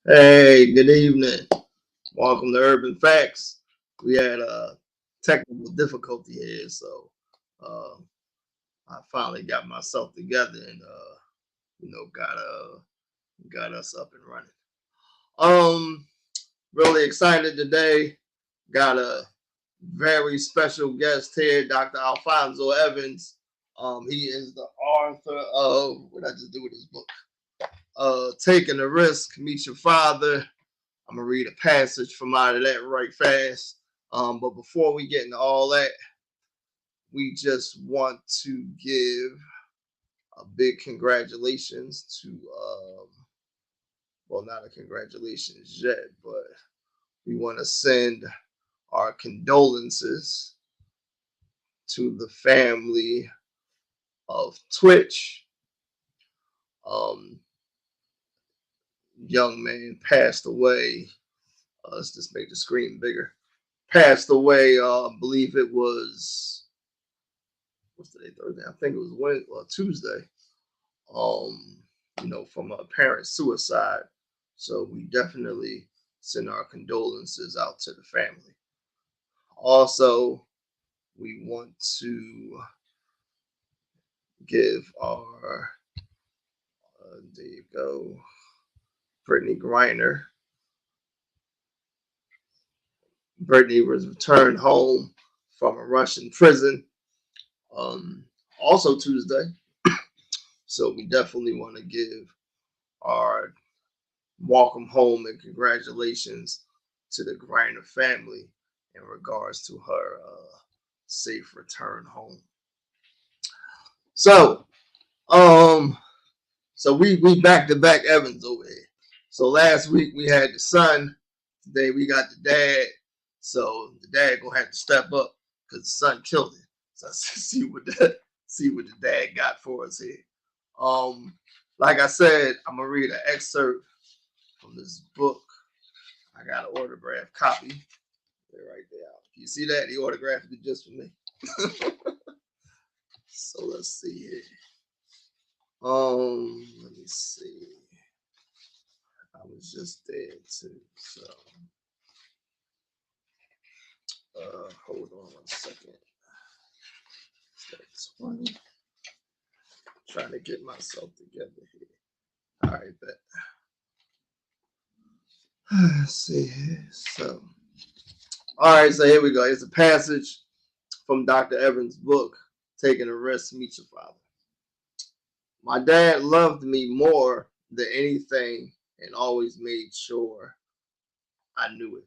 Hey, good evening. Welcome to Urban Facts. We had a technical difficulty here, so uh, I finally got myself together and got us up and running. Um, Really excited today. Got a very special guest here, Dr. Alfonso Evans. He is the author of what I just do with his book, Taking a Risk, Meet Your Father. I'm gonna read a passage from out of that right fast. But before we get into all that, we just want to give a big congratulations to, well, not a congratulations yet, but we want to send our condolences to the family of Twitch. Um, Young man passed away. Let's just make the screen bigger. Passed away. I believe it was what's today, Thursday? I think it was Wednesday or Tuesday. Um, from a parent suicide. So we definitely send our condolences out to the family. Also, we want to give our there you go, Brittany Griner. Brittany was returned home from a Russian prison. Um, Also Tuesday. So we definitely want to give our welcome home and congratulations to the Griner family in regards to her safe return home. So, um, we back to back Evans over here. So last week we had the son. Today we got the dad. So the dad gonna have to step up because the son killed him. So see what the dad got for us here. Um, like I said, I'm gonna read an excerpt from this book. I got an autographed copy. They're right there. You see that? He autographed it just for me. So let's see here. Let me see. I was just there too. So hold on 1 second. That's 20. Trying to get myself together here. All right, bet. Let's see here. So all right, so here we go. It's a passage from Dr. Evans' book, Taking a Risk, Meet Your Father. My dad loved me more than anything and always made sure I knew it.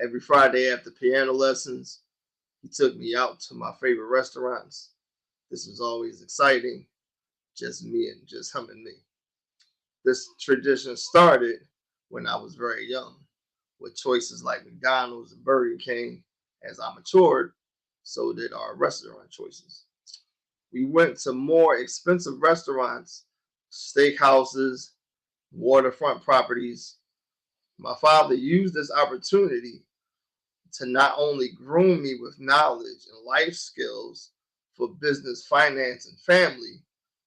Every Friday after piano lessons, he took me out to my favorite restaurants. This was always exciting, just him and me. This tradition started when I was very young, with choices like McDonald's and Burger King. As I matured, so did our restaurant choices. We went to more expensive restaurants, steakhouses, waterfront properties. My father used this opportunity to not only groom me with knowledge and life skills for business, finance, and family,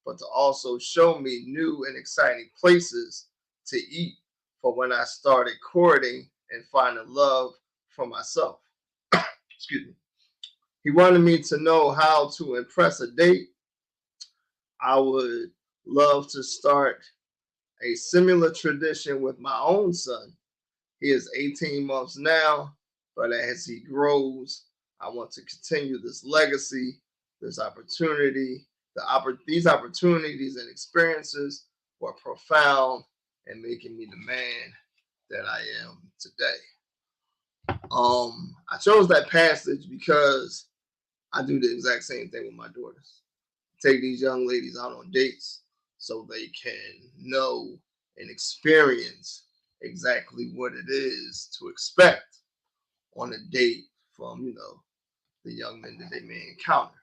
but to also show me new and exciting places to eat for when I started courting and finding love for myself. Excuse me. He wanted me to know how to impress a date. I would love to start a similar tradition with my own son. He is 18 months now, but as he grows, I want to continue this legacy, this opportunity. These opportunities and experiences were profound and making me the man that I am today. I chose that passage because I do the exact same thing with my daughters. Take these young ladies out on dates so they can know and experience exactly what it is to expect on a date from the young men that they may encounter.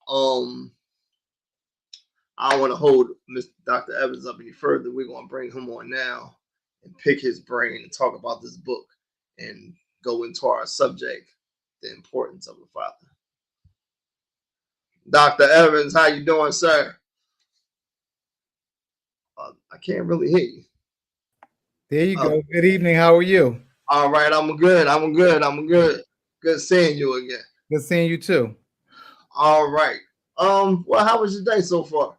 Um, I don't want to hold Mr. Dr. Evans up any further. We're gonna bring him on now and pick his brain and talk about this book and go into our subject, the importance of a father. Dr. Evans, how you doing, sir? I can't really hear you. There you Oh, go. Good evening. How are you? all right. I'm good. I'm good. I'm good. Good seeing you again. Good seeing you too. All right. Well, how was your day so far?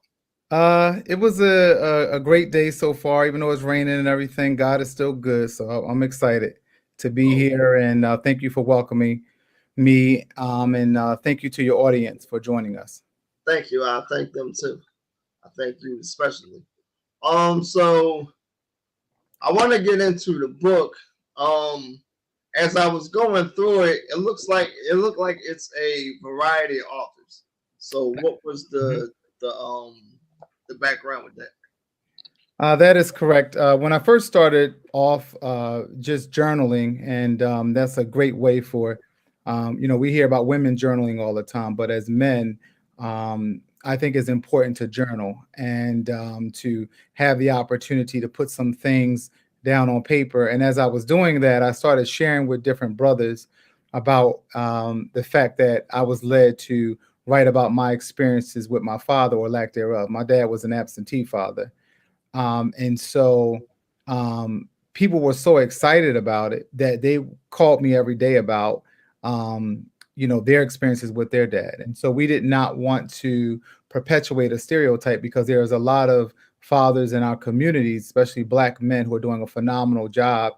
It was a great day so far, even though it's raining and everything. God is still good, so I'm excited to be Oh, here. And thank you for welcoming me. And thank you to your audience for joining us. thank you. I thank them too. I thank you especially. So I want to get into the book. Um, as I was going through it, it looked like it's a variety of authors. So what was the background with that? That is correct. When I first started off just journaling, and that's a great way for, we hear about women journaling all the time, but as men, I think it's important to journal and to have the opportunity to put some things down on paper. And as I was doing that, I started sharing with different brothers about the fact that I was led to write about my experiences with my father or lack thereof. My dad was an absentee father, and so people were so excited about it that they called me every day about, um, their experiences with their dad. And so we did not want to perpetuate a stereotype because there's a lot of fathers in our communities, especially Black men, who are doing a phenomenal job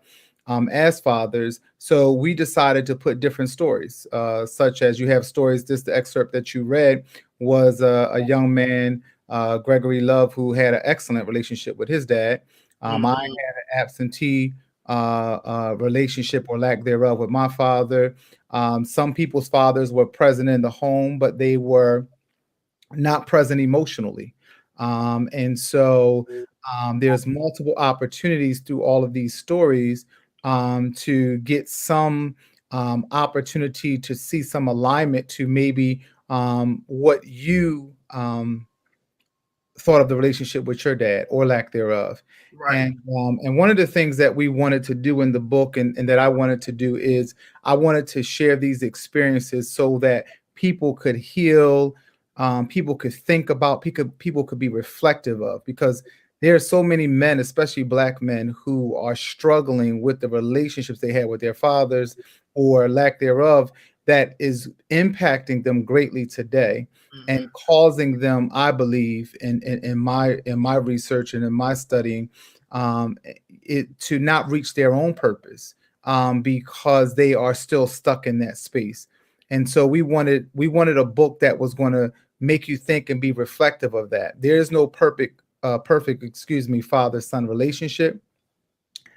as fathers. So we decided to put different stories, such as you have stories. This the excerpt that you read was a young man, Gregory Love, who had an excellent relationship with his dad. I had Mm-hmm. an absentee relationship or lack thereof with my father. Some people's fathers were present in the home, but they were not present emotionally. And so there's multiple opportunities through all of these stories to get some opportunity to see some alignment to maybe what you thought of the relationship with your dad or lack thereof. Right. And one of the things that we wanted to do in the book, and that I wanted to do, is I wanted to share these experiences so that people could heal, people could think about, people could be reflective of, because there are so many men, especially Black men, who are struggling with the relationships they had with their fathers or lack thereof, that is impacting them greatly today Mm-hmm. and causing them, I believe, in my research and in my studying, it to not reach their own purpose, because they are still stuck in that space. And so we wanted a book that was going to make you think and be reflective of that. There is no perfect, excuse me, father son relationship.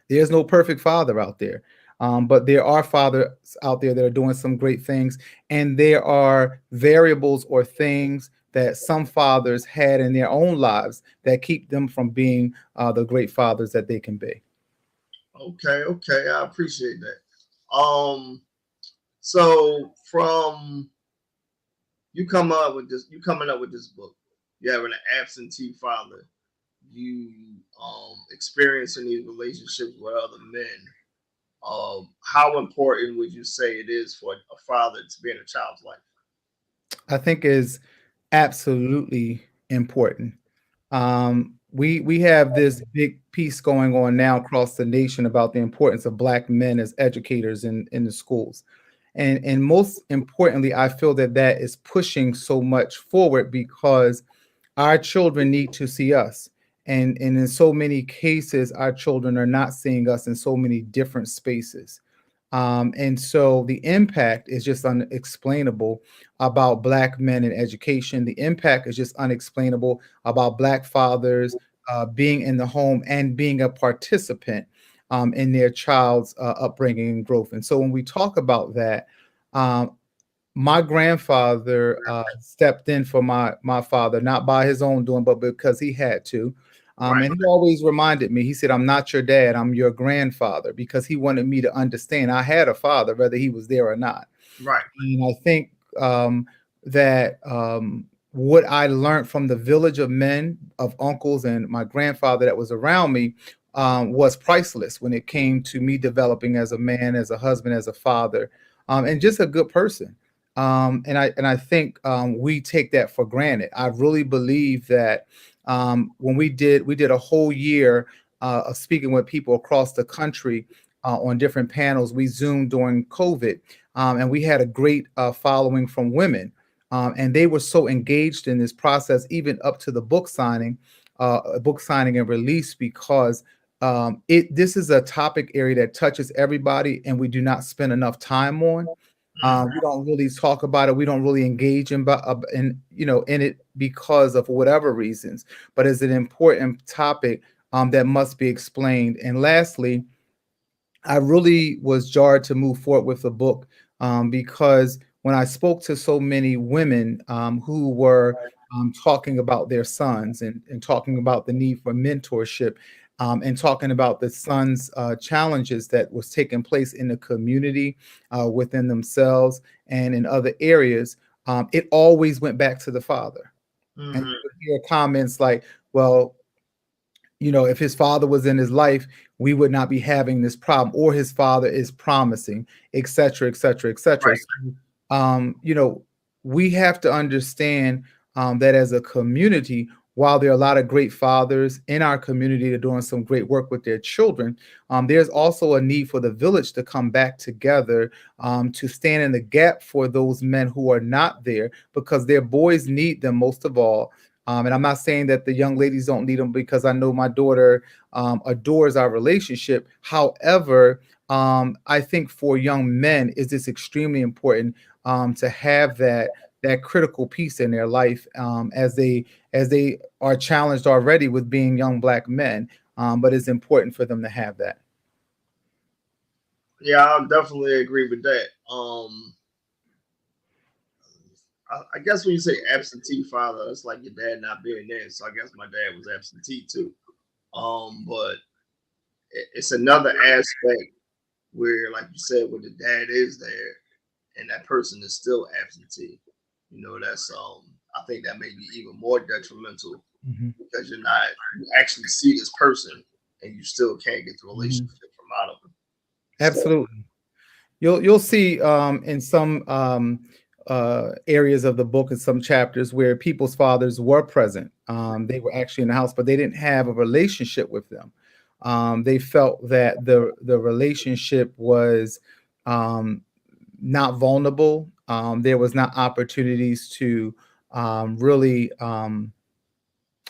There's no perfect father out there. But there are fathers out there that are doing some great things. And there are variables or things that some fathers had in their own lives that keep them from being the great fathers that they can be. Okay. Okay. I appreciate that. So from you coming up with this book, you having an absentee father, you experiencing these relationships with other men. How important would you say it is for a father to be in a child's life? I think is absolutely important. We have this big piece going on now across the nation about the importance of Black men as educators in the schools. And most importantly, I feel that that is pushing so much forward because our children need to see us. And in so many cases, our children are not seeing us in so many different spaces. And so the impact is just unexplainable about Black men in education. The impact is just unexplainable about Black fathers being in the home and being a participant in their child's upbringing and growth. And so when we talk about that, um, my grandfather stepped in for my father, not by his own doing, but because he had to. Right. And he always reminded me, he said, "I'm not your dad, I'm your grandfather," because he wanted me to understand I had a father, whether he was there or not. Right. And I think that what I learned from the village of men, of uncles, and my grandfather that was around me was priceless when it came to me developing as a man, as a husband, as a father, and just a good person. And I think we take that for granted. I really believe that when we did a whole year of speaking with people across the country on different panels. We Zoomed during COVID, and we had a great following from women. And they were so engaged in this process, even up to the book signing and release, because it this is a topic area that touches everybody, and we do not spend enough time on. We don't really talk about it. We don't really engage in it because of whatever reasons. But it's an important topic that must be explained. And lastly, I really was jarred to move forward with the book because when I spoke to so many women who were talking about their sons and talking about the need for mentorship and talking about the sons' challenges that was taking place in the community, within themselves, and in other areas, it always went back to the father. And you Mhm. would hear comments like, well, if his father was in his life, we would not be having this problem, or his father is promising, et cetera, et cetera, et cetera. Right. So, we have to understand that as a community, while there are a lot of great fathers in our community that are doing some great work with their children, there's also a need for the village to come back together to stand in the gap for those men who are not there, because their boys need them most of all. And I'm not saying that the young ladies don't need them, because I know my daughter adores our relationship. However, I think for young men, is this extremely important to have that critical piece in their life as they are challenged already with being young black men. But it's important for them to have that. Yeah, I'll definitely agree with that. I guess when you say absentee father, it's like your dad not being there. So I guess my dad was absentee too. But it's another aspect where, like you said, when the dad is there and that person is still absentee, that's I think that may be even more detrimental Mhm, because you actually see this person and you still can't get the mhm. relationship from out of it. So Absolutely. You'll see in some areas of the book, in some chapters, where people's fathers were present. They were actually in the house, but they didn't have a relationship with them. They felt that the relationship was um, not vulnerable. There was not opportunities to really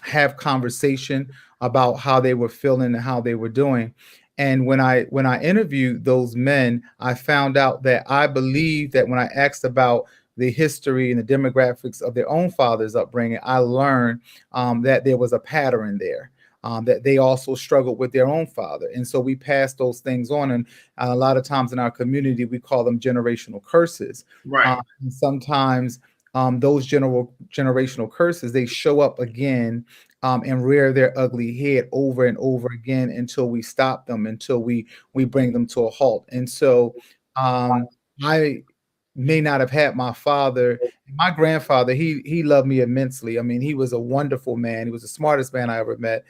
have conversation about how they were feeling and how they were doing. And when I interviewed those men, I found out that I believe that when I asked about the history and the demographics of their own father's upbringing, I learned that there was a pattern there. That they also struggled with their own father, and so we passed those things on. And a lot of times in our community, we call them generational curses. right, And sometimes those generational curses, they show up again and rear their ugly head over and over again until we stop them, until we bring them to a halt. And so um, I may not have had my father. My grandfather, he loved me immensely. I mean, he was a wonderful man. He was the smartest man I ever met.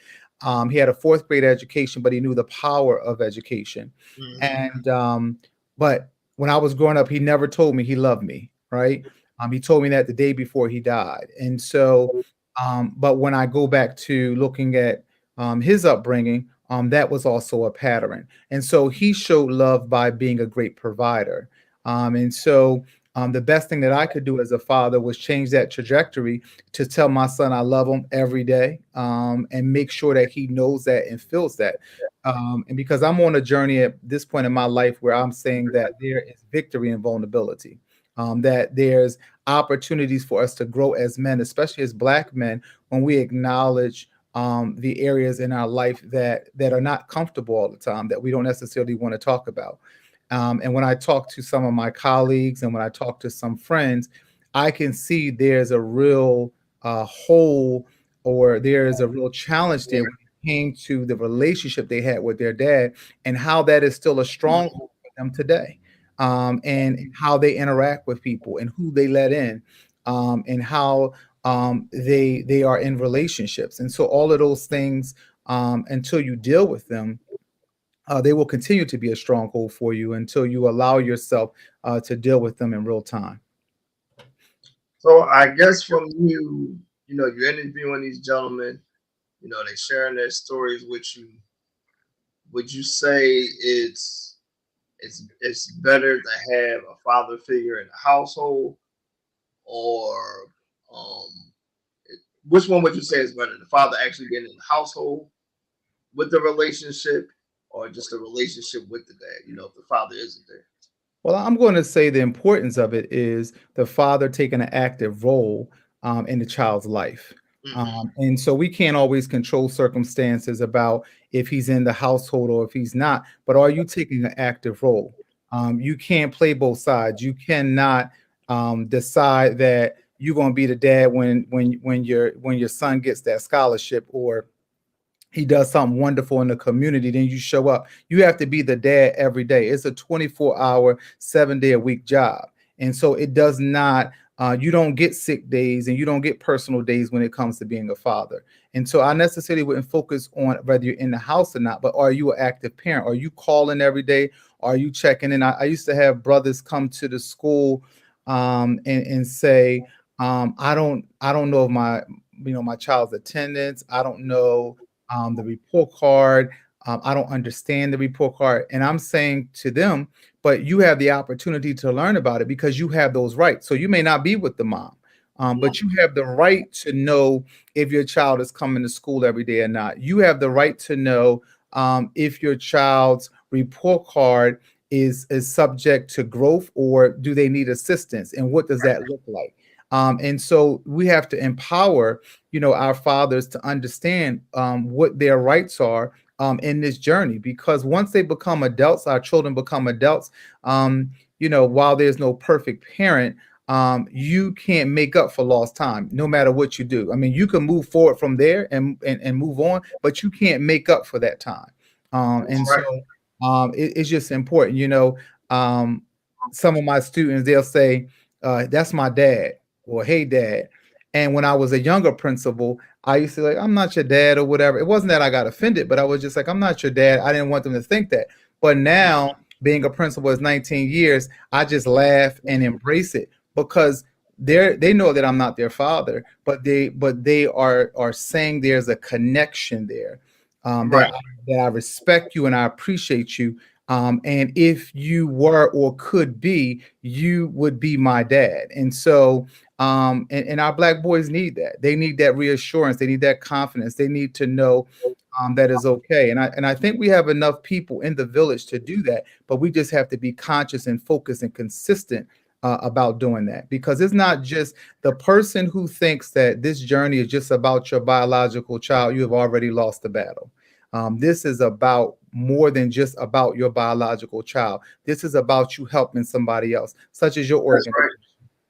He had a fourth grade education, but he knew the power of education. hmm And but when I was growing up, he never told me he loved me, right? He told me that the day before he died. And so, but when I go back to looking at his upbringing, that was also a pattern. And so he showed love by being a great provider. And so the best thing that I could do as a father was change that trajectory to tell my son I love him every day, and make sure that he knows that and feels that. And because I'm on a journey at this point in my life where I'm saying that there is victory in vulnerability, that there's opportunities for us to grow as men, especially as Black men, when we acknowledge the areas in our life that are not comfortable all the time, that we don't necessarily want to talk about. And when I talk to some of my colleagues and when I talk to some friends, I can see there's a real hole, or there's a real challenge there when it came to the relationship they had with their dad, and how that is still a stronghold for them today. And how they interact with people and who they let in, and how they are in relationships. And so all of those things, until you deal with them, they will continue to be a stronghold for you until you allow yourself to deal with them in real time. So I guess from you, you're interviewing these gentlemen, they sharing their stories with you. would you say it's better to have a father figure in the household, or um, which one would you say is better? The father actually being in the household with the relationship, or just a relationship with the dad? You know, if the father isn't there. Well, I'm going to say the importance of it is the father taking an active role in the child's life. Hmm. And so we can't always control circumstances about if he's in the household or if he's not, but are you taking an active role? You can't play both sides. You cannot decide that you're going to be the dad when your son gets that scholarship, or he does something wonderful in the community, then you show up. You have to be the dad every day. It's a 24-hour, 7-day a week job. And so it does not, you don't get sick days and you don't get personal days when it comes to being a father. And so I necessarily wouldn't focus on whether you're in the house or not, but are you an active parent? Are you calling every day? Are you checking in? I used to have brothers come to the school and say, I don't know if my child's attendance. I don't know the report card. I don't understand the report card. And I'm saying to them, but you have the opportunity to learn about it because you have those rights. So you may not be with the mom, but you have the right to know if your child is coming to school every day or not. You have the right to know if your child's report card is subject to growth, or do they need assistance, and what does that look like? And so we have to empower our fathers to understand what their rights are in this journey, because once they become adults, our children become adults. While there's no perfect parent, you can't make up for lost time no matter what you do. I mean, you can move forward from there and move on, but you can't make up for that time. And Right. so it's just important. Um, some of my students, they'll say, that's my dad, or hey dad. And when I was a younger principal, I used to like, I'm not your dad or whatever. It wasn't that I got offended, but I was just like, I'm not your dad. I didn't want them to think that. But now, being a principal is 19 years, I just laugh and embrace it, because they know that I'm not their father, but they are saying there's a connection there, Right. that I respect you and I appreciate you. And if you were or could be, you would be my dad. And so and our black boys need that. They need that reassurance. They need that confidence. They need to know that is okay. And I think we have enough people in the village to do that, but we just have to be conscious and focused and consistent about doing that, because it's not just the person who thinks that this journey is just about your biological child. You have already lost the battle. This is about more than just about your biological child. This is about you helping somebody else, such as your That's organ. right.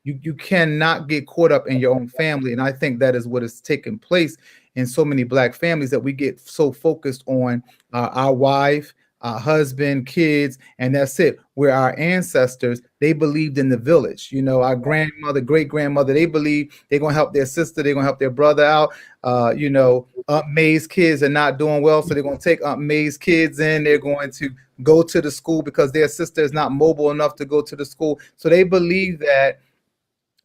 You cannot get caught up in your own family. And I think that is what has taken place in so many black families, that we get so focused on our wife, our husband, kids, and that's it. Where our ancestors, they believed in the village. Our grandmother, great grandmother, they believe they're going to help their sister, they're going to help their brother out. Aunt May's kids are not doing well, so they're going to take Aunt May's kids in. They're going to go to the school because their sister is not mobile enough to go to the school. So they believe that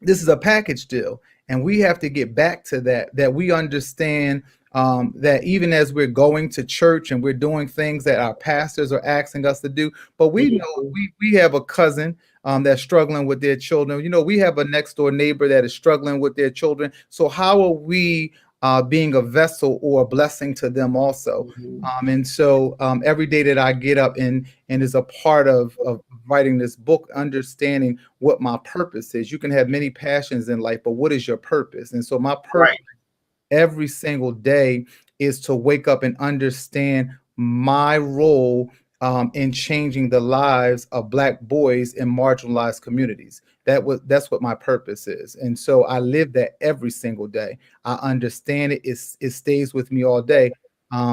this is a package deal, and we have to get back to that we understand that even as we're going to church and we're doing things that our pastors are asking us to do, but we know we have a cousin that's struggling with their children. We have a next door neighbor that is struggling with their children. So how are we being a vessel or a blessing to them also? And so every day that I get up and is a part of writing this book, understanding what my purpose is. You can have many passions in life, but what is your purpose? And so my purpose Right. every single day is to wake up and understand my role in changing the lives of black boys in marginalized communities. That's what my purpose is. And so I live that every single day. I understand it. It stays with me all day,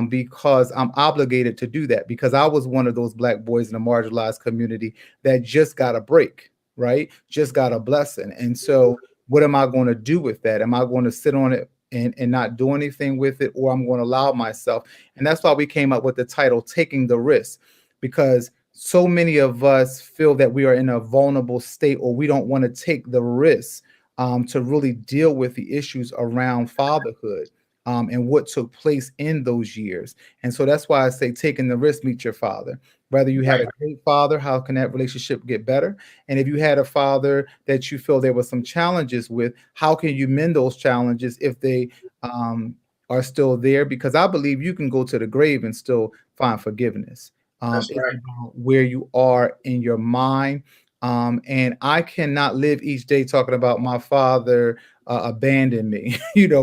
because I'm obligated to do that, because I was one of those black boys in a marginalized community that just got a break, right? Just got a blessing. And so what am I going to do with that? Am I going to sit on it and not do anything with it, or I'm going to allow myself? And that's why we came up with the title, Taking the Risk, because so many of us feel that we are in a vulnerable state, or we don't want to take the risk to really deal with the issues around fatherhood. and what took place in those years. And so that's why I say taking the risk, meet your father. Whether you had Right. a great father, how can that relationship get better? And if you had a father that you feel there were some challenges with, how can you mend those challenges if they um, are still there? Because I believe you can go to the grave and still find forgiveness. That's It's right. about where you are in your mind. And I cannot live each day talking about my father abandoned me.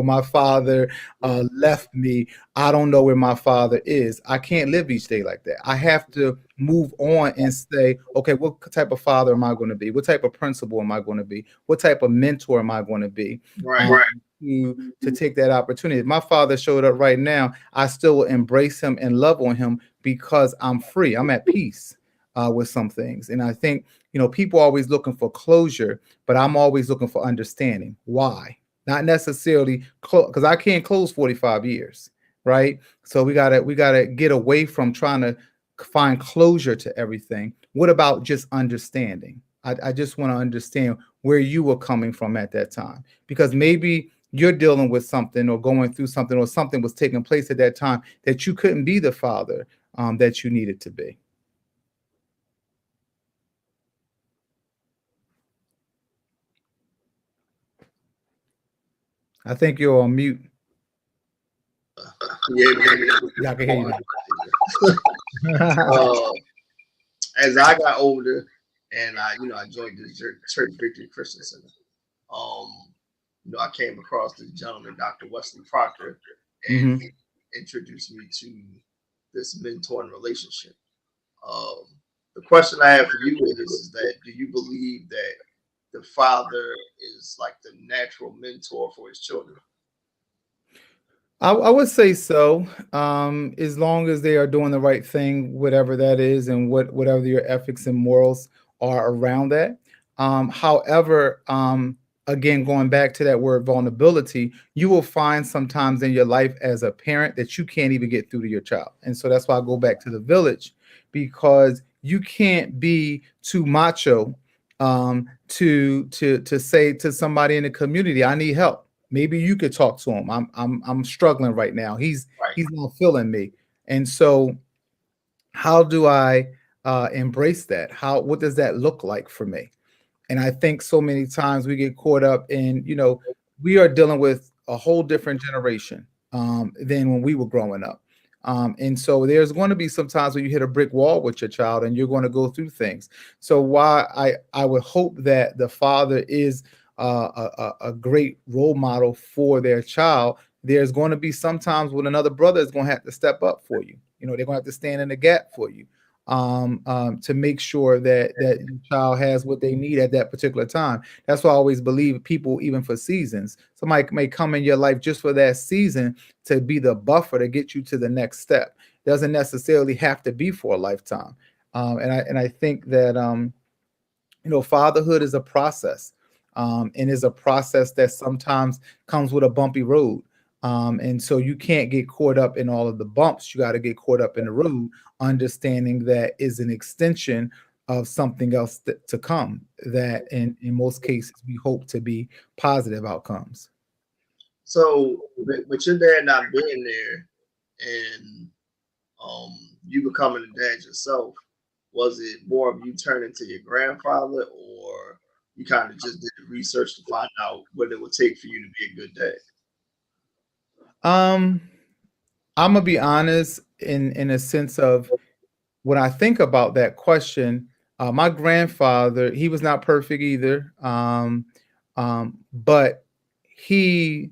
My father left me. I don't know where my father is. I can't live each day like that. I have to move on and say, okay, what type of father am I going to be? What type of principal am I going to be? What type of mentor am I going to be? Right. Um, to take that opportunity. If my father showed up right now, I still will embrace him and love on him because I'm free. I'm at peace with some things. And I think, people are always looking for closure, but I'm always looking for understanding. Why? Not necessarily because I can't close 45 years, right? So we gotta get away from trying to find closure to everything. What about just understanding? I just want to understand where you were coming from at that time, because maybe you're dealing with something or going through something, or something was taking place at that time that you couldn't be the father that you needed to be. I think you're on mute. Yeah, man. Yeah, I can hear you now. Uh, as I got older, and I joined the Church Victory Christian Center. Um, I came across this gentleman, Dr. Wesley Proctor, and Hmm. he introduced me to this mentoring relationship. Um, the question I have for you is that do you believe that the father is like the natural mentor for his children? I would say so, as long as they are doing the right thing, whatever that is, and whatever your ethics and morals are around that. However, again, going back to that word vulnerability, you will find sometimes in your life as a parent that you can't even get through to your child, and so that's why I go back to the village, because you can't be too macho to say to somebody in the community, "I need help." Maybe you could talk to him. I'm struggling right now. He's Right. he's not feeling me. And so how do I embrace that? What does that look like for me? And I think so many times we get caught up in, we are dealing with a whole different generation than when we were growing up. And so there's going to be some times when you hit a brick wall with your child and you're going to go through things. So why I would hope that the father is a great role model for their child. There's going to be sometimes when another brother is going to have to step up for you. They're going to have to stand in the gap for you to make sure that your child has what they need at that particular time. That's why I always believe people, even for seasons, somebody may come in your life just for that season to be the buffer to get you to the next step. Doesn't necessarily have to be for a lifetime. And I think that fatherhood is a process, and is a process that sometimes comes with a bumpy road. And so you can't get caught up in all of the bumps. You got to get caught up in the road, understanding that is an extension of something else to come. That in most cases we hope to be positive outcomes. So, with your dad not being there, and um, you becoming a dad yourself, was it more of you turning to your grandfather, or you kind of just did the research to find out what it would take for you to be a good dad? Um, I'm gonna be honest in a sense of when I think about that question, my grandfather, he was not perfect either, but he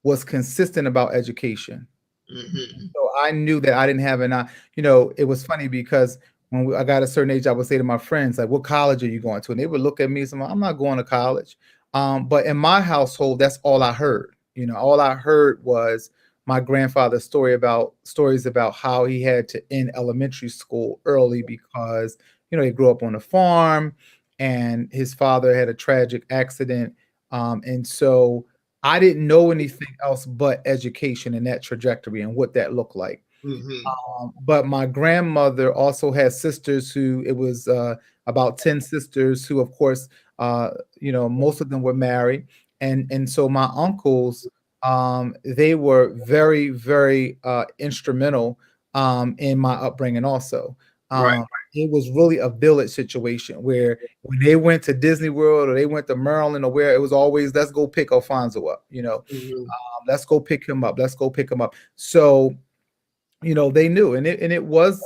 was consistent about education. Hmm. So I knew that I didn't have an, it was funny because I got a certain age, I would say to my friends, like, what college are you going to? And they would look at me and say, I'm not going to college. But in my household, that's all I heard. All I heard was my grandfather's stories about how he had to end elementary school early because, he grew up on a farm and his father had a tragic accident. And so I didn't know anything else but education and that trajectory and what that looked like. Hmm. But my grandmother also had sisters who it was about 10 sisters who, of course, most of them were married. And so my uncles they were very, very instrumental in my upbringing. Also, Right. it was really a village situation where when they went to Disney World or they went to Maryland or where, it was always, let's go pick Alfonso up. Hmm. Let's go pick him up. Let's go pick him up. So they knew, and it was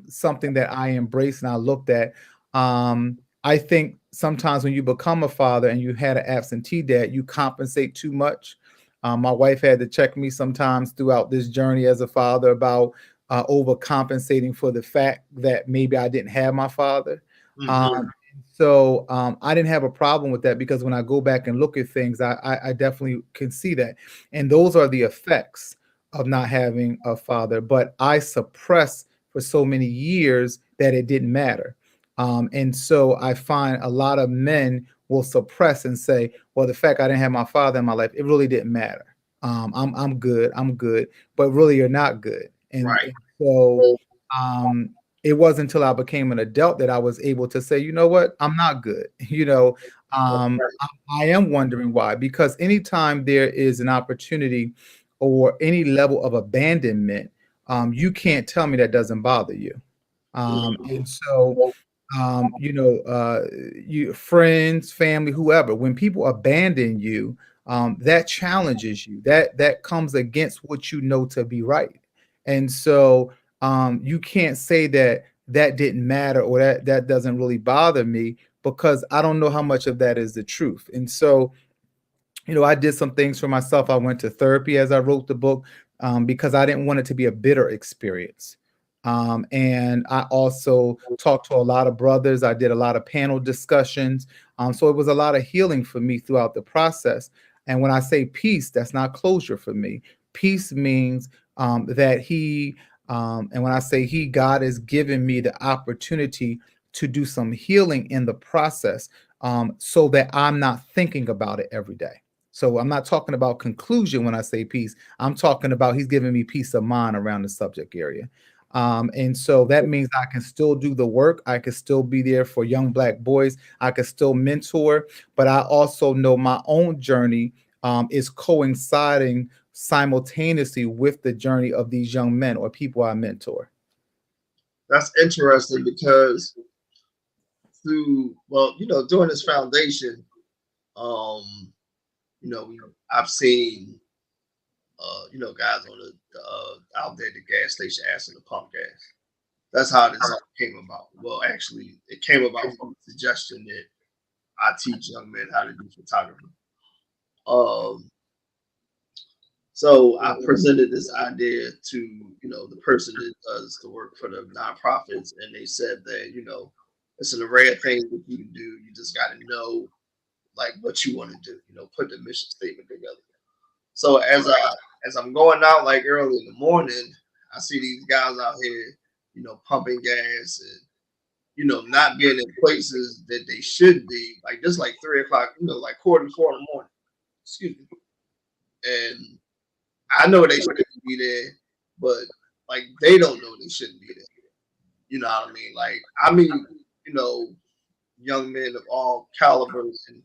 something that I embraced and I looked at. I think sometimes when you become a father and you had an absentee dad, you compensate too much. My wife had to check me sometimes throughout this journey as a father about overcompensating for the fact that maybe I didn't have my father. Hmm. So I didn't have a problem with that, because when I go back and look at things, I definitely can see that, and those are the effects of not having a father. But I suppressed for so many years that it didn't matter. And so I find a lot of men will suppress and say, well, the fact I didn't have my father in my life, it really didn't matter. I'm good. I'm good. But really, you're not good. And Right. so um, it wasn't until I became an adult that I was able to say, you know what, I'm not good. I am wondering why. Because anytime there is an opportunity or any level of abandonment, you can't tell me that doesn't bother you. And so, you friends, family, whoever, when people abandon you, that challenges you. That comes against what you know to be right. And so, you can't say that that didn't matter, or that doesn't really bother me, because I don't know how much of that is the truth. And so, I did some things for myself. I went to therapy as I wrote the book, because I didn't want it to be a bitter experience. And I also talked to a lot of brothers. I did a lot of panel discussions. So it was a lot of healing for me throughout the process. And when I say peace, that's not closure for me. Peace means that and when I say He, God has given me the opportunity to do some healing in the process, so that I'm not thinking about it every day. So I'm not talking about conclusion when I say peace. I'm talking about He's giving me peace of mind around the subject area. And so that means I can still do the work. I can still be there for young Black boys. I can still mentor, but I also know my own journey is coinciding simultaneously with the journey of these young men or people I mentor. That's interesting because during this foundation, um, I've seen guys on out there at the gas station asking to pump gas. That's how this all came about. Well, actually, it came about from a suggestion that I teach young men how to do photography. Um, so I presented this idea to the person that does the work for the nonprofits, and they said that it's an array of things that you can do. You just got to know like what you want to do. Put the mission statement together. So as I'm going out like early in the morning, I see these guys out here, pumping gas and not being in places that they should be, like just like 3 o'clock, like quarter to 4 in the morning. Excuse me. And I know they shouldn't be there, but like they don't know they shouldn't be there. You know what I mean? Like I mean, you know, young men of all calibers and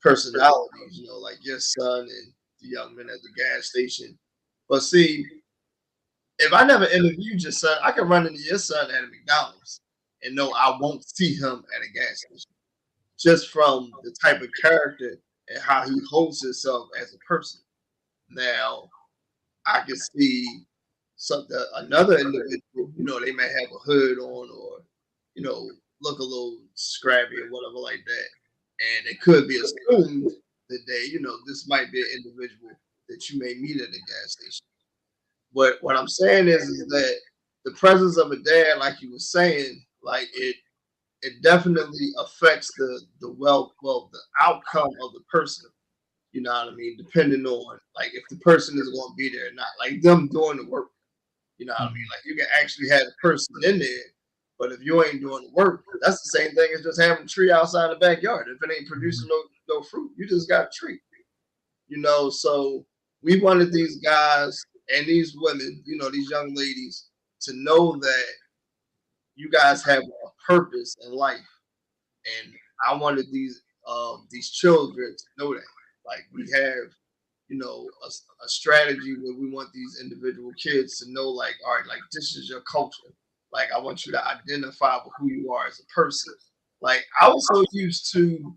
personalities, like your son and the young men at the gas station. But see, if I never interviewed your son, I can run into your son at a McDonald's and know I won't see him at a gas station just from the type of character and how he holds himself as a person. Now, I can see another individual, they may have a hood on or, you know, look a little scrappy or whatever like that. And it could be assumed that this might be an individual that you may meet at a gas station. But what I'm saying is that the presence of a dad, like you were saying, like it definitely affects the outcome of the person. You know what I mean? Depending on like if the person is going to be there or not, like them doing the work. You know what I mean? Mhm. Like you can actually have the person in there, but if you ain't doing the work, that's the same thing as just having a tree outside the backyard. If it ain't producing no fruit, you just got a tree. So we wanted these guys and these women, these young ladies, to know that you guys have a purpose in life, and I wanted these children to know that, like we have. a strategy where we want these individual kids to know, like, all right, like this is your culture. Like, I want you to identify with who you are as a person. Like, I was so used to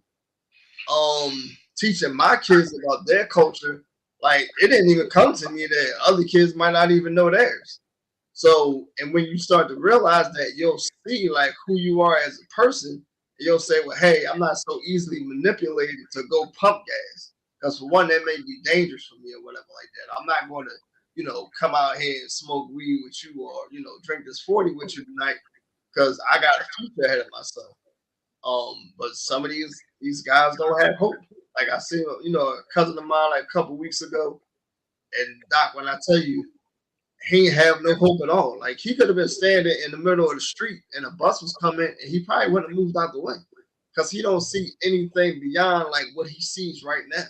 teaching my kids about their culture, like it didn't even come to me that other kids might not even know theirs. So, and when you start to realize that, you'll see like who you are as a person, you'll say, well, hey, I'm not so easily manipulated to go pump gas. Because for one, that may be dangerous for me or whatever like that. I'm not going to, come out here and smoke weed with you, or, drink this 40 with you tonight, because I got a future ahead of myself. But some of these guys don't have hope. Like I seen, a cousin of mine like a couple weeks ago, and Doc, when I tell you, he ain't have no hope at all. Like he could have been standing in the middle of the street and a bus was coming, and he probably wouldn't have moved out the way because he don't see anything beyond like what he sees right now.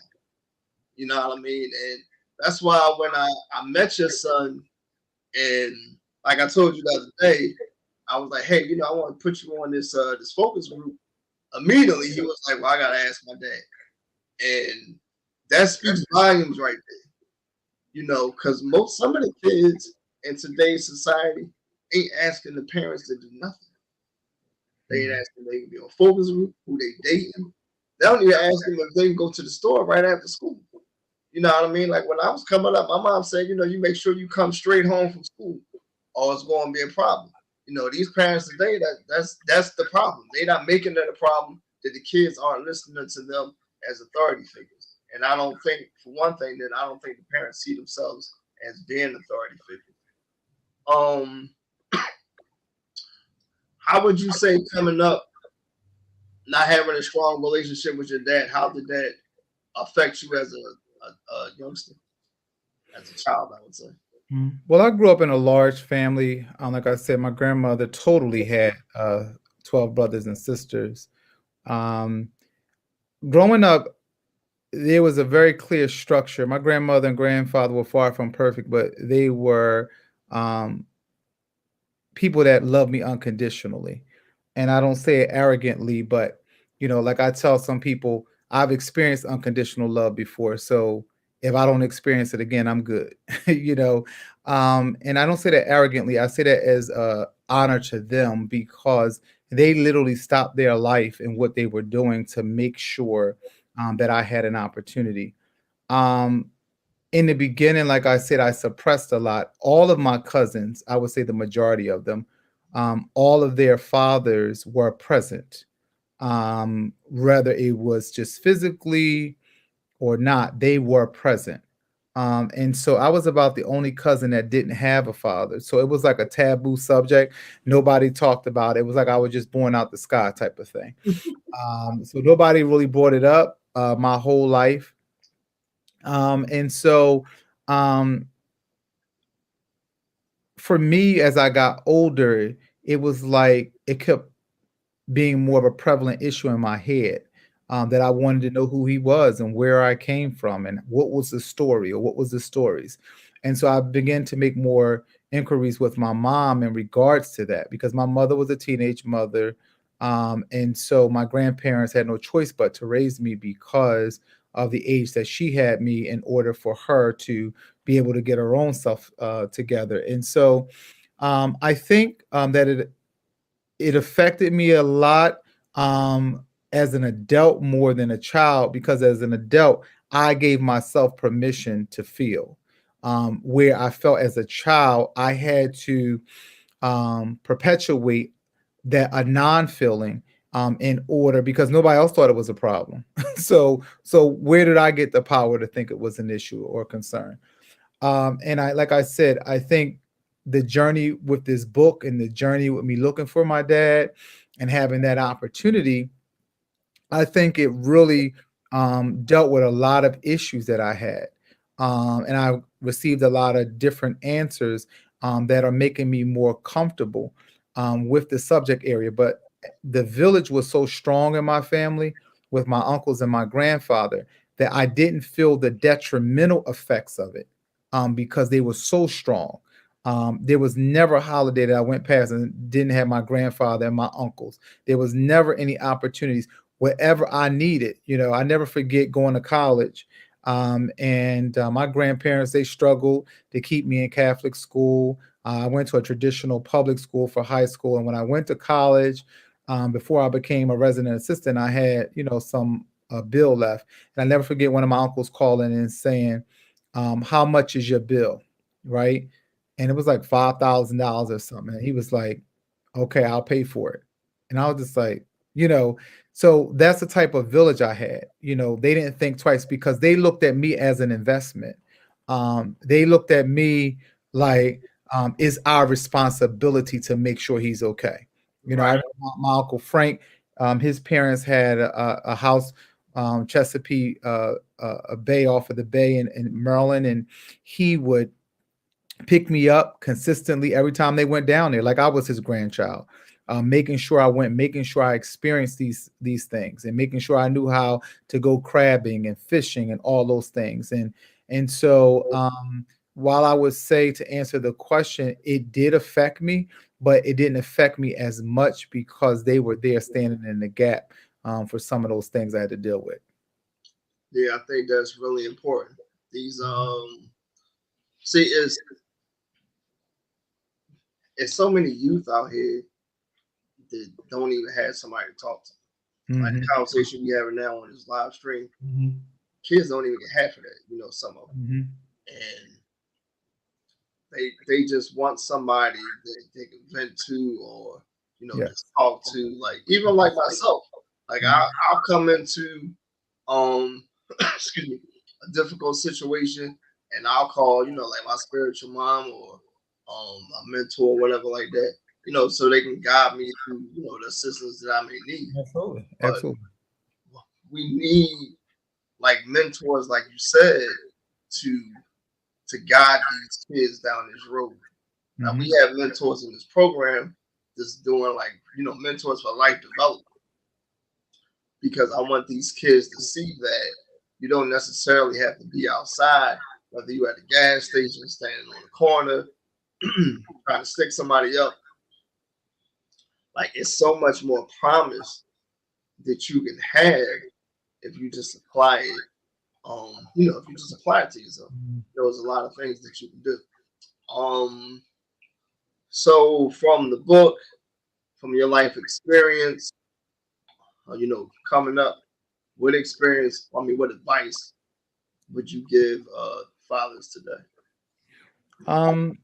You know what I mean? And that's why when I met your son, and like I told you the other day, I was like, hey, I want to put you on this focus group. Immediately he was like, well, I gotta ask my dad. And that speaks volumes right there. Because some of the kids in today's society ain't asking the parents to do nothing. They ain't asking they can be on focus group, who they dating. They don't even ask them if they can go to the store right after school. You know what I mean? Like when I was coming up, my mom said, you make sure you come straight home from school, or it's going to be a problem. These parents today, that's the problem. They're not making it a problem that the kids aren't listening to them as authority figures. And I don't think, for one thing, that I don't think the parents see themselves as being authority figures. Um, how would you say coming up, not having a strong relationship with your dad, how did that affect you as a youngster, as a child, I would say? Well, I grew up in a large family. Like I said, my grandmother totally had 12 brothers and sisters. Um, Growing up, there was a very clear structure. My grandmother and grandfather were far from perfect, but they were um, people that loved me unconditionally. And I don't say it arrogantly, but like I tell some people, I've experienced unconditional love before. So if I don't experience it again, I'm good. you know. And I don't say that arrogantly. I say that as honor to them because they literally stopped their life and what they were doing to make sure that I had an opportunity. Um, in the beginning, like I said, I suppressed a lot. All of my cousins, I would say the majority of them, all of their fathers were present. Whether it was just physically or not, they were present. And so I was about the only cousin that didn't have a father. So it was like a taboo subject. Nobody talked about it. It was like I was just born out the sky type of thing. So nobody really brought it up my whole life. And so um, for me, as I got older, it was like it kept being more of a prevalent issue in my head that I wanted to know who he was and where I came from and what was the story or what was the stories. And so I began to make more inquiries with my mom in regards to that because my mother was a teenage mother. And so my grandparents had no choice but to raise me because of the age that she had me in order for her to be able to get her own stuff together. And so I think that it affected me a lot as an adult more than a child because as an adult I gave myself permission to feel where I felt as a child I had to perpetuate that a non-feeling in order because nobody else thought it was a problem. So where did I get the power to think it was an issue or concern? And I, like I said, I think the journey with this book and the journey with me looking for my dad and having that opportunity, I think it really dealt with a lot of issues that I had. And I received a lot of different answers that are making me more comfortable with the subject area. But the village was so strong in my family with my uncles and my grandfather that I didn't feel the detrimental effects of it because they were so strong. There was never a holiday that I went past and didn't have my grandfather and my uncles. There was never any opportunities wherever I needed. I never forget going to college. And my grandparents, they struggled to keep me in Catholic school. I went to a traditional public school for high school, and when I went to college, before I became a resident assistant, I had, some bill left. And I never forget one of my uncles calling and saying, "How much is your bill?" Right? And it was like $5,000 or something. And he was like, "Okay, I'll pay for it." And I was just like, you know, so that's the type of village I had. They didn't think twice because they looked at me as an investment. They looked at me like, it's our responsibility to make sure he's okay. I Right. remember my Uncle Frank, his parents had a house, Chesapeake, a bay off of the bay in Maryland, and he would pick me up consistently every time they went down there, like I was his grandchild. Making sure I went, making sure I experienced these things, and making sure I knew how to go crabbing and fishing and all those things. And so, while I would say, to answer the question, it did affect me, but it didn't affect me as much because they were there standing in the gap, for some of those things I had to deal with. Yeah, I think that's really important. These see, it's so many youth out here that don't even have somebody to talk to. Like Hmm. the conversation we having now on this live stream, Hmm. kids don't even get half of that. Some of them, Hmm. and they just want somebody that they can vent to, or Yeah. just talk to. Like even like myself, like I'll come into um excuse me, a difficult situation, and I'll call like my spiritual mom, or a mentor, whatever like that. So they can guide me through the assistance that I may need. Absolutely. But Absolutely. we need like mentors, like you said, to guide these kids down this road. Now we Hmm. have mentors in this program that's doing like mentors for life development, because I want these kids to see that you don't necessarily have to be outside, whether you at the gas station, standing on the corner, trying to stick somebody up. Like it's so much more promise that you can have if you just apply it. If you just apply it to yourself, there's a lot of things that you can do. Um, so from the book, from your life experience, coming up, what experience? I mean, what advice would you give fathers today? Um,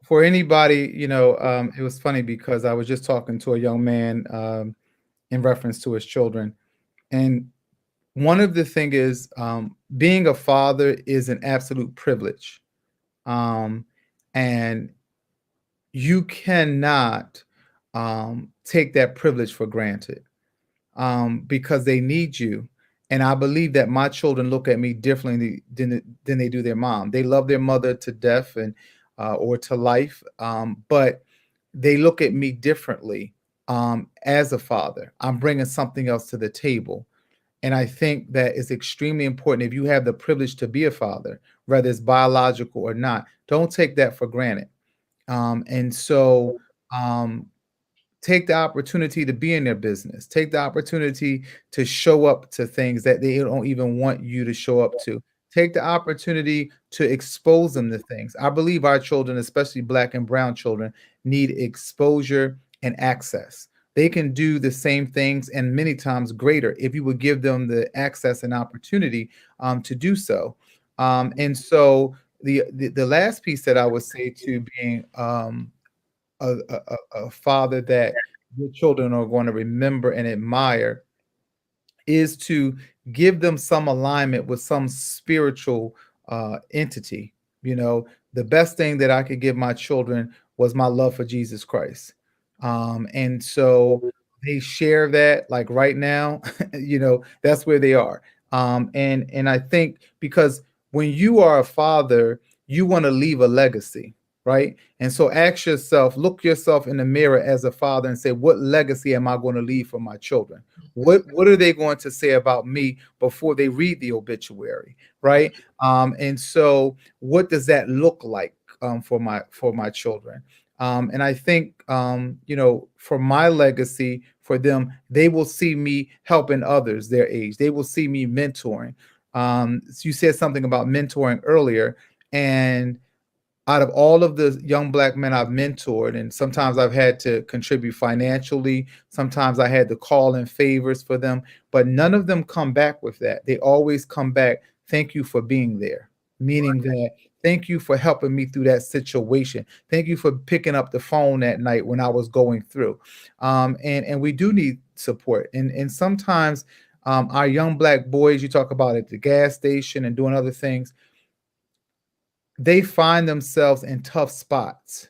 for anybody, it was funny because I was just talking to a young man, in reference to his children, and one of the thing is, being a father is an absolute privilege, um, and you cannot, take that privilege for granted, because they need you. And I believe that my children look at me differently than they do their mom. They love their mother to death, and or to life, but they look at me differently, as a father. I'm bringing something else to the table. And I think that is extremely important. If you have the privilege to be a father, whether it's biological or not, don't take that for granted. And so, um, take the opportunity to be in their business. Take the opportunity to show up to things that they don't even want you to show up to. Take the opportunity to expose them to things. I believe our children, especially black and brown children, need exposure and access. They can do the same things and many times greater if you would give them the access and opportunity, to do so. And so the last piece that I would say to being, a father that your children are going to remember and admire is to give them some alignment with some spiritual, entity. The best thing that I could give my children was my love for Jesus Christ. And so they share that, like right now, that's where they are. And I think because when you are a father, you want to leave a legacy, right? And so ask yourself, look yourself in the mirror as a father and say, what legacy am I going to leave for my children? What are they going to say about me before they read the obituary, right? And so what does that look like, for my children? And I think, for my legacy for them, they will see me helping others their age. They will see me mentoring. So you said something about mentoring earlier, and out of all of the young black men I've mentored, and sometimes I've had to contribute financially, sometimes I had to call in favors for them, but none of them come back with that. They always come back, thank you for being there, meaning that thank you for helping me through that situation. Thank you for picking up the phone that night when I was going through. And we do need support. And sometimes our young black boys, you talk about at the gas station and doing other things, they find themselves in tough spots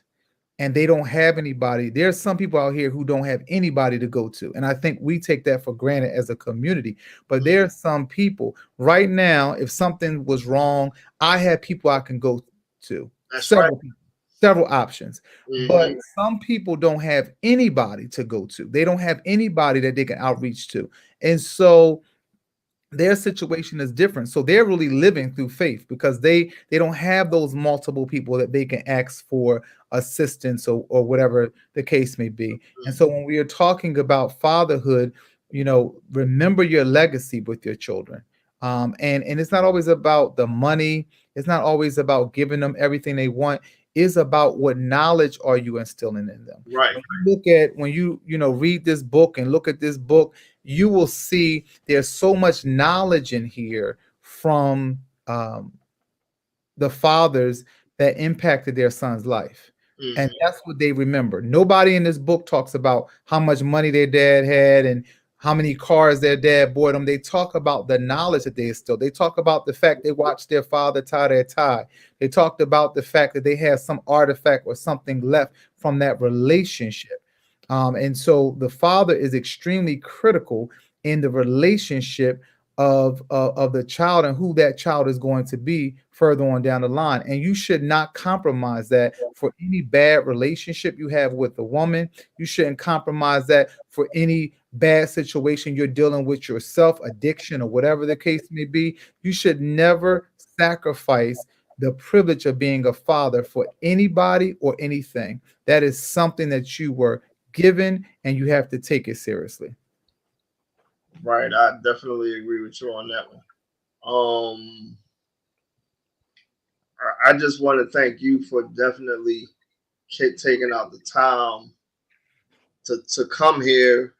and they don't have anybody. There's some people out here who don't have anybody to go to. And I think we take that for granted as a community. But there are some people right now, if something was wrong, I have people I can go to. That's right. Several people, several options. But Mm-hmm. some people don't have anybody to go to. They don't have anybody that they can outreach to. And so their situation is different, so they're really living through faith because they don't have those multiple people that they can ask for assistance or whatever the case may be. And so when we are talking about fatherhood, remember your legacy with your children. And it's not always about the money, it's not always about giving them everything they want. It's about what knowledge are you instilling in them. Right. When you read this book and look at this book, you will see there's so much knowledge in here from the fathers that impacted their son's life. Mm-hmm. And that's what they remember. Nobody in this book talks about how much money their dad had and how many cars their dad bought them. They talk about the knowledge that they instilled. They talk about the fact they watched their father tie their tie. They talked about the fact that they had some artifact or something left from that relationship. And so the father is extremely critical in the relationship of the child and who that child is going to be further on down the line. And you should not compromise that for any bad relationship you have with a woman. You shouldn't compromise that for any bad situation you're dealing with yourself, addiction, or whatever the case may be. You should never sacrifice the privilege of being a father for anybody or anything. That is something that you were given, and you have to take it seriously. Right. I definitely agree with you on that one. I just want to thank you for definitely taking out the time to come here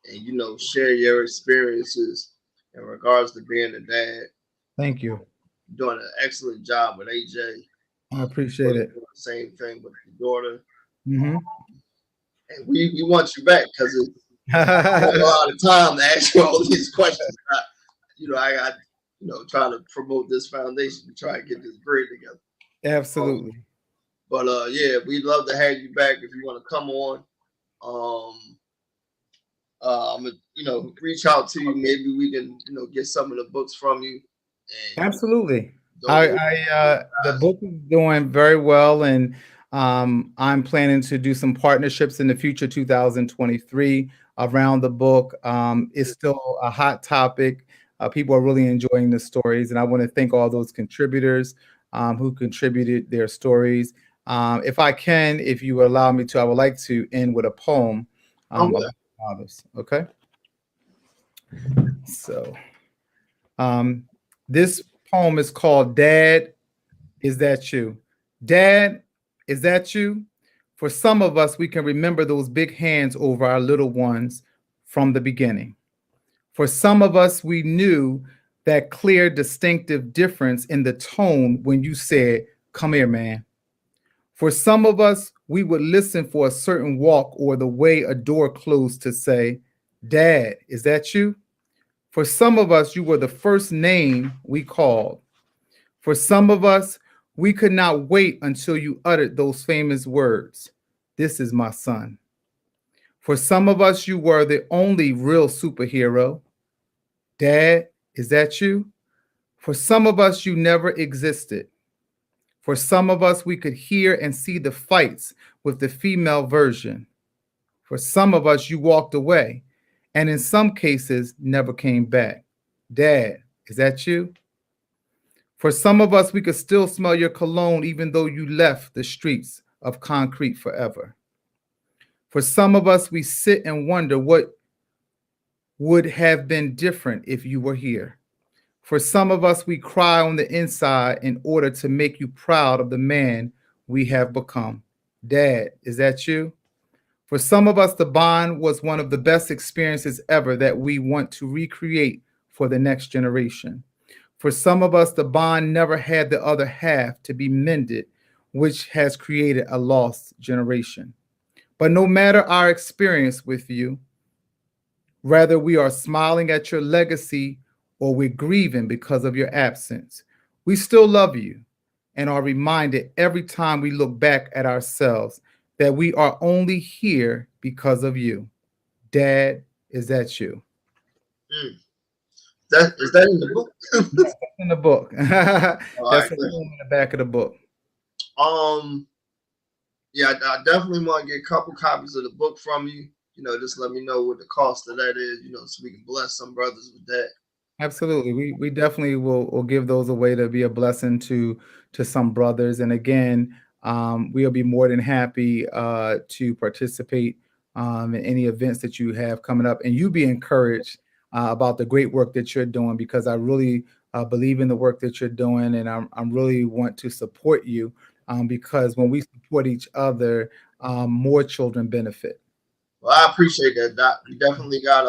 and share your experiences in regards to being a dad. Thank you. Doing an excellent job with AJ. I appreciate it. Doing the same thing with your daughter. Mm-hmm. And we want you back because it's a lot of time to ask you all these questions. I got trying to promote this foundation to try and get this bread together. Absolutely. But yeah, we'd love to have you back if you want to come on. I'm gonna reach out to you. Maybe we can get some of the books from you. And Absolutely. The book is doing very well, and I'm planning to do some partnerships in the future, 2023, around the book. It's still a hot topic. People are really enjoying the stories, and I want to thank all those contributors who contributed their stories. If I can, if you allow me to, I would like to end with a poem about fathers. Okay. So this poem is called Dad, Is That You? Dad, is that you? For some of us, we can remember those big hands over our little ones from the beginning. For some of us, we knew that clear, distinctive difference in the tone when you said, "Come here, man." For some of us, we would listen for a certain walk or the way a door closed to say, "Dad, is that you?" For some of us, you were the first name we called. For some of us, we could not wait until you uttered those famous words, "This is my son." For some of us, you were the only real superhero. Dad, is that you? For some of us, you never existed. For some of us, we could hear and see the fights with the female version. For some of us, you walked away, and in some cases, never came back. Dad, is that you? For some of us, we could still smell your cologne even though you left the streets of concrete forever. For some of us, we sit and wonder what would have been different if you were here. For some of us, we cry on the inside in order to make you proud of the man we have become. Dad, is that you? For some of us, the bond was one of the best experiences ever that we want to recreate for the next generation. For some of us, the bond never had the other half to be mended, which has created a lost generation. But no matter our experience with you, whether we are smiling at your legacy or we're grieving because of your absence, we still love you and are reminded every time we look back at ourselves that we are only here because of you. Dad, is that you? Mm. That is that in the book? Yes, that's in the book. All That's right. a poem in the back of the book. Um. Yeah, I definitely want to get a couple copies of the book from you. Just let me know what the cost of that is. So we can bless some brothers with that. Absolutely. We definitely will give those away to be a blessing to some brothers. And again, we'll be more than happy to participate in any events that you have coming up. And you be encouraged about the great work that you're doing, because I really believe in the work that you're doing, and I'm really want to support you, because when we support each other, more children benefit. Well, I appreciate that, Doc. We definitely got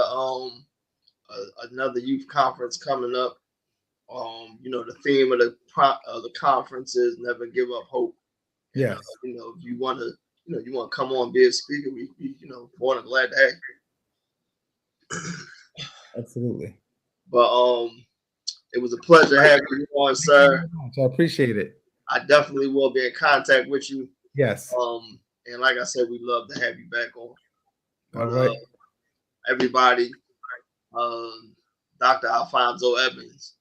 another youth conference coming up. The theme of the conference is never give up hope. And Yes, if you want to, you want to come on and be a speaker, we more than glad to have you. absolutely. But it was a pleasure having you on, Thank you sir. very much. I appreciate it. I definitely will be in contact with you. Yes. And like I said, we'd love to have you back on. All But right. everybody, Dr. Alfonso Evans,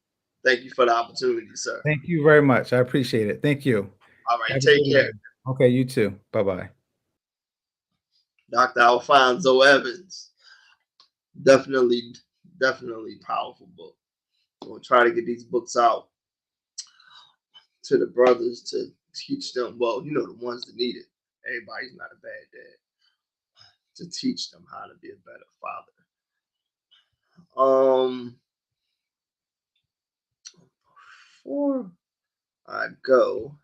thank you for the opportunity, sir. Thank you very much. I appreciate it. Thank you. All right, Have a take good care. evening. Okay, you too. Bye bye. Dr. Alfonso Evans. Definitely, definitely powerful book. We'll try to get these books out to the brothers to teach them. Well, the ones that need it. Everybody's not a bad dad. To teach them how to be a better father. Before I go,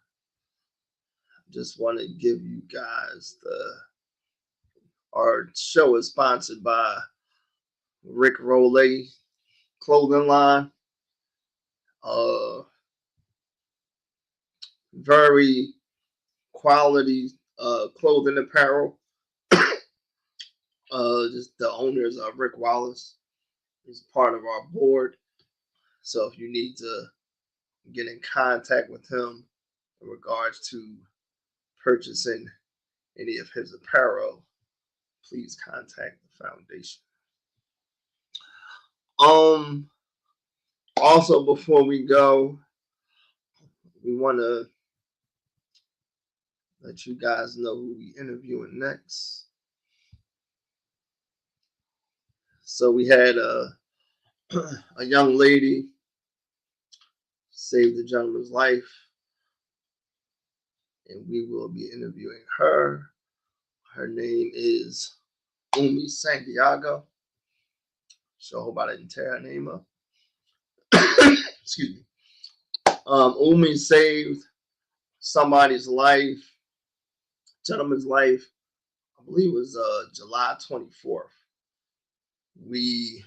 just want to give you guys our show is sponsored by Rick Rolay clothing line. Uh, very quality clothing apparel. Just the owners of Rick Wallace is part of our board. So if you need to get in contact with him in regards to purchasing any of his apparel, please contact the foundation. Um. Also, before we go, we want to let you guys know who we interviewing next. So we had a young lady saved the gentleman's life, and we will be interviewing her. Her name is Umi Santiago. So I hope I didn't tear her name up. Excuse me. Umi saved somebody's life, gentleman's life. I believe it was July 24th. We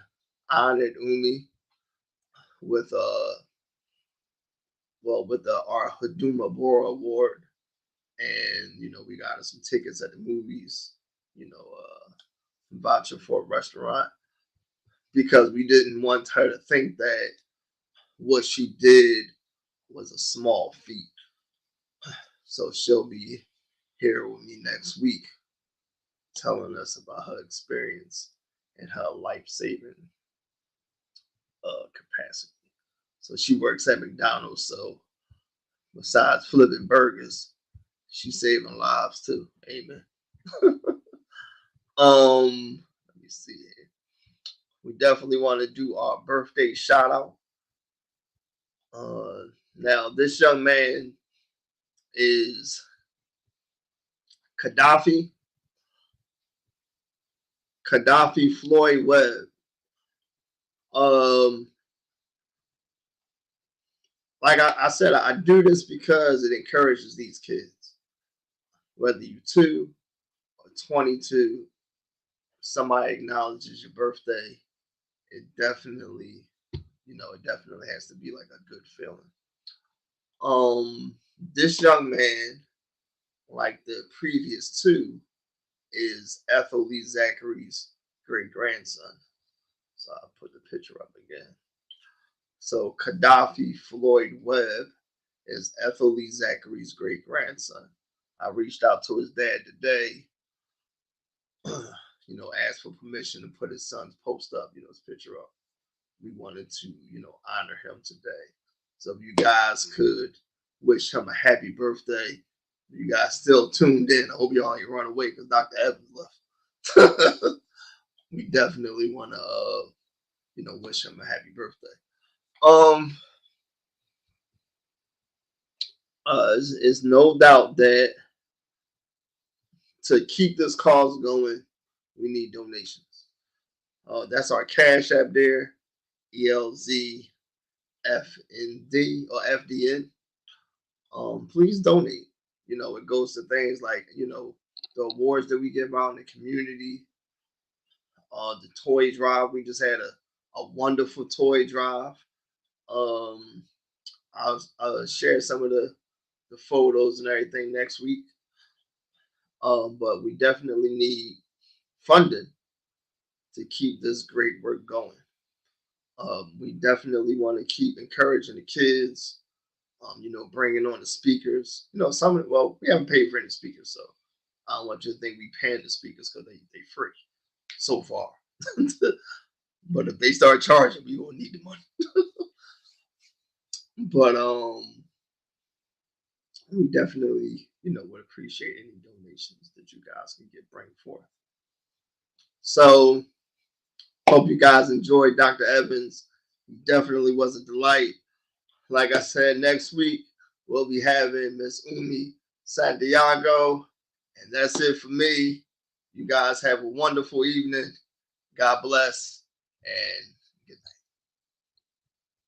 honored Umi with with our Haduma Bora Award, and we got her some tickets at the movies, voucher for a restaurant, because we didn't want her to think that what she did was a small feat. So she'll be here with me next week, telling us about her experience and her life saving capacity. So she works at McDonald's. So besides flipping burgers, she's saving lives too. Amen. Let me see here. We definitely want to do our birthday shout out. Now this young man is Gaddafi. Gaddafi Floyd Webb. Um, like I said, I do this because it encourages these kids. Whether you 2 or 22, somebody acknowledges your birthday. It definitely, it definitely has to be like a good feeling. Um, this young man, like the previous two, is Ethel Lee Zachary's great grandson. So I'll put the picture up again. So Gaddafi Floyd Webb is Ethel Lee Zachary's great grandson. I reached out to his dad today, asked for permission to put his son's post up, his picture up. We wanted to, honor him today. So if you guys could wish him a happy birthday, you guys still tuned in. I hope y'all ain't run away because Dr. Evans left. We definitely want to, wish him a happy birthday. Um, it's no doubt that to keep this cause going, we need donations. That's our Cash App there, ELZFND or FDN. Please donate. It goes to things like, the awards that we give out in the community, the toy drive. We just had a wonderful toy drive. Um, I'll share some of the photos and everything next week. But we definitely need funding to keep this great work going. We definitely want to keep encouraging the kids, bringing on the speakers. We haven't paid for any speakers, so I don't want you to think we paying the speakers because they free so far. But if they start charging, we gonna need the money. But we definitely, would appreciate any donations that you guys can get bring forth. So hope you guys enjoyed Dr. Evans. He definitely was a delight. Like I said, next week we'll be having Miss Umi Santiago. And that's it for me. You guys have a wonderful evening. God bless and good night.